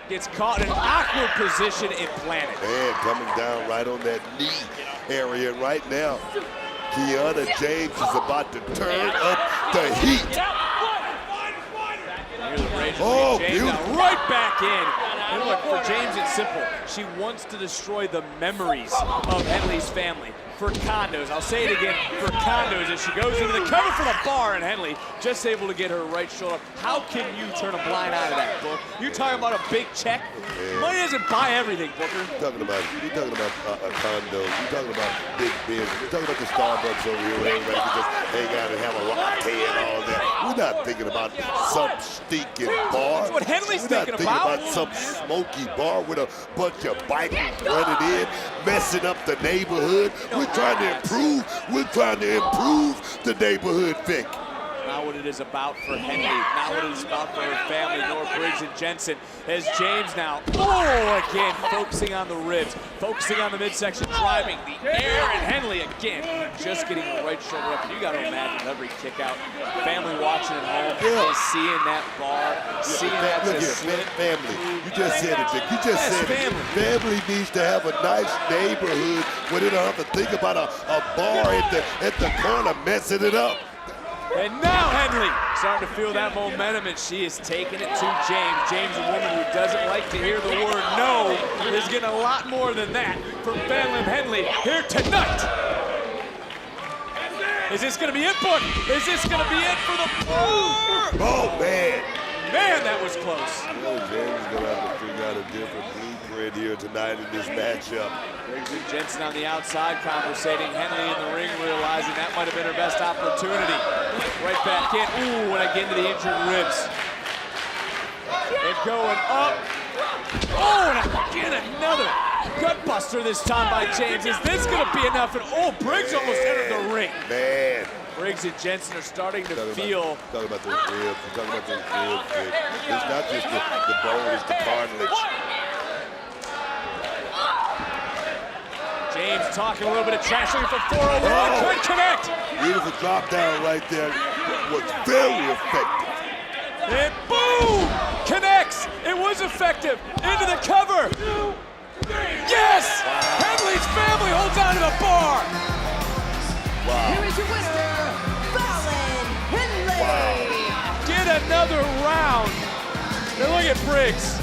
Gets caught in an awkward position and planted. Man, coming down right on that knee area right now. Kiana James is about to turn up the heat. Oh, James now right back in. And look, for James, it's simple. She wants to destroy the memories of Henley's family. For condos, I'll say it again, for condos, as she goes into the cover for the bar, and Henley just able to get her right shoulder. How can you turn a blind eye to that, Book? You're talking about a big check? Money doesn't buy everything, Booker. You're talking about a condo. You're talking about big business. You're talking about the Starbucks over here where everybody can just hang out and have a latte and all that. We're not thinking about some stinking bar. That's what Henley's We're not thinking about some smoky bar with a bunch of bikers running in, messing up the neighborhood. We're trying to improve. We're trying to improve the neighborhood, Vic. Not what it is about for Henley, not what it is about for her family, nor Briggs and Jensen. As James now, again, focusing on the ribs, focusing on the midsection, driving the air, and Henley again, just getting the right shoulder up. And you got to imagine every kick out, family watching at home, seeing that bar, seeing that family. You just said it, Vic. You just said family. it. Family needs to have a nice neighborhood where they don't have to think about a bar at the corner messing it up. And now Henley starting to feel that momentum, and she is taking it to James. James, a woman who doesn't like to hear the word no, is getting a lot more than that from Fallon Henley here tonight. Is this going to be it, Book? Is this going to be it for the bar? Oh, man. Man, that was close. Well, James is going to have to figure out a different blueprint here tonight in this matchup. Briggs and Jensen on the outside conversating. Henley in the ring realizing that might have been her best opportunity. Right back in. Ooh, and again to the injured ribs. And going up. Oh, and again another gut buster this time by James. Is this going to be enough? And Briggs almost entered the ring. Man. Briggs and Jensen are starting to feel. Talking about those ribs. You're talking about those ribs. It's not just the bone, it's the cartilage. James talking a little bit of trash looking for 401. Could connect. Beautiful drop down right there. Was very effective. And boom! Connects. It was effective. Into the cover. Yes! Wow. Henley's family holds on to the bar. Wow. Here is your winner, Fallon Henley. Wow. Get another round. And look at Briggs.